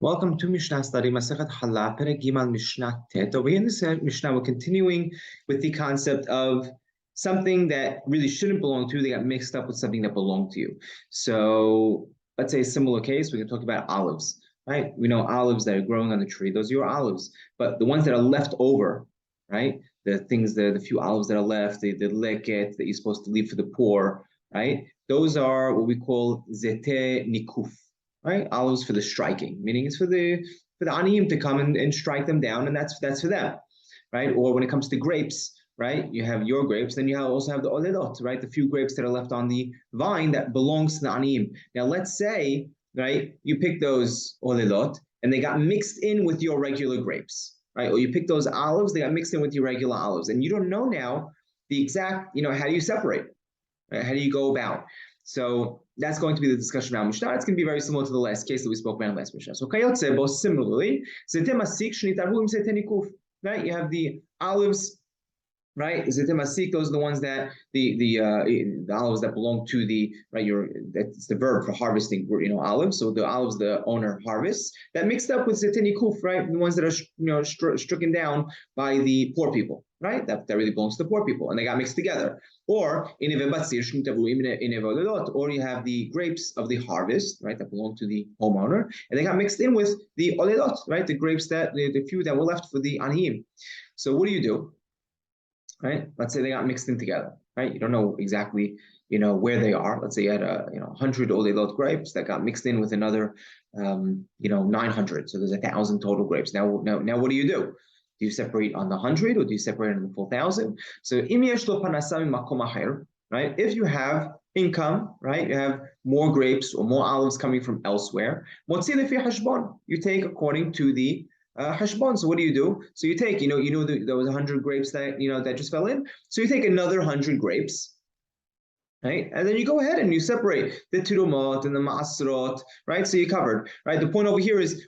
Welcome to Mishna study, Masechet Hallah, Perek Gimal Mishnah Tet. Over here in this Mishnah, we're continuing with the concept of something that really shouldn't belong to you. They got mixed up with something that belonged to you. So let's say a similar case, we can talk about olives, right? We know olives that are growing on the tree, those are your olives. But the ones that are left over, right? The few olives that are left, the leket that you're supposed to leave for the poor, right? Those are what we call zete nikuf. Right, olives for the striking, meaning it's for the aniyim to come and strike them down, and that's for them, right? Or when it comes to grapes, right, you have your grapes, then you also have the olelot, right, the few grapes that are left on the vine that belongs to the aniyim. Now, let's say, right, you pick those olelot and they got mixed in with your regular grapes, right? Or you pick those olives, they got mixed in with your regular olives, and you don't know now the exact, how do you separate? Right? How do you go about? So that's going to be the discussion around Mishnah. It's going to be very similar to the last case that we spoke about in last Mishnah. So Kayotzebo, similarly, right? You have the olives, right? Those are the ones that the olives that belong to the right. That's the verb for harvesting. Olives. So the olives the owner harvests that mixed up with zetenikuf, right? The ones that are stricken down by the poor people, right? That really belongs to the poor people, and they got mixed together. Or or you have the grapes of the harvest, right? That belong to the homeowner, and they got mixed in with the olelot, right? The grapes that the few that were left for the aniyim. So what do? Right? Let's say they got mixed in together, right? You don't know exactly, where they are. Let's say you had 100 olelot grapes that got mixed in with another, 900. So there's 1,000 total grapes. Now, what do? Do you separate on the 100 or do you separate on the full 1,000? So, right? If you have income, right? You have more grapes or more olives coming from elsewhere. You take according to the hashbon. So what do? So you take, there was 100 grapes that, that just fell in. So you take another 100 grapes, right? And then you go ahead and you separate the tirumot and the ma'asrot, right? So you covered, right? The point over here is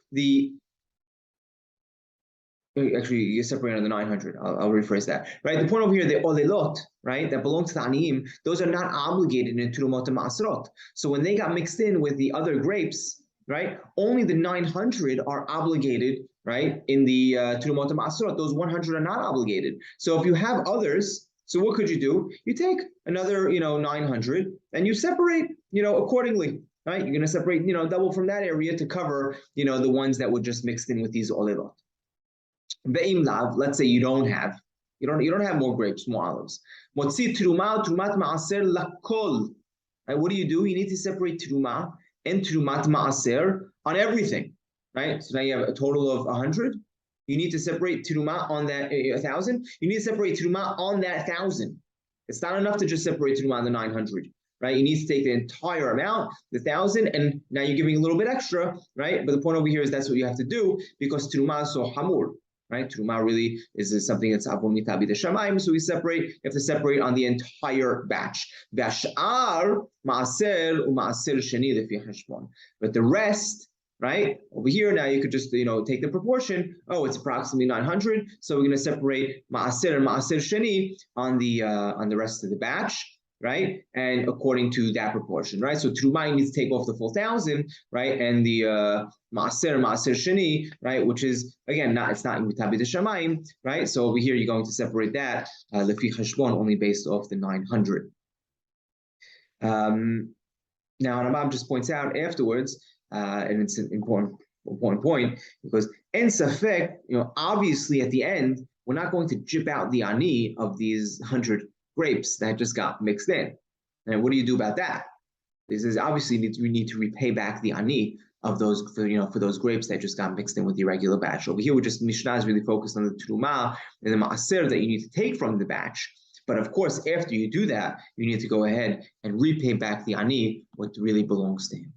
actually, you separate on the 900. I'll rephrase that, right? The point over here, the olelot, right, that belong to the aniyim, those are not obligated in tirumot and ma'asrot. So when they got mixed in with the other grapes, right, only the 900 are obligated, right, in the tirumot and ma'asrot. Those 100 are not obligated. So if you have others, so what could you do? You take another, 900 and you separate, accordingly, right? You're going to separate, double from that area to cover, the ones that were just mixed in with these olelot. Let's say you don't have more grapes, more olives. Motzi trumat maaser lakol. Right? What do? You need to separate truma and trumat maaser on everything, right? So now you have a total of 100. You need to separate truma on that 1,000. You need to separate truma on that 1,000. It's not enough to just separate truma on the 900. Right, you need to take the entire amount, the 1,000, and now you're giving a little bit extra, right? But the point over here is that's what you have to do because truma is so hamur. Right, truma really is something that's avon mitabi deshamayim. So you have to separate on the entire batch. Bashar maaser umaaser sheni lefi hashbon. But the rest, right, over here now you could just take the proportion. Oh, it's approximately 900. So we're going to separate maaser and maaser sheni on the rest of the batch. Right, and according to that proportion, right? So truma needs to take off the full 1,000, right? And the maaser sheni, right? Which is again it's not mitabi deshamayim, right? So over here you're going to separate that lefi cheshbon only based off the 900. Now Rambam just points out afterwards, and it's an important point because en safek, obviously at the end we're not going to jip out the ani of these 100 grapes that just got mixed in. And what do you do about that? This is obviously we need to repay back the ani of those for those grapes that just got mixed in with the regular batch. Over here, Mishnah is really focused on the truma and the maaser that you need to take from the batch. But of course, after you do that, you need to go ahead and repay back the ani what really belongs to him.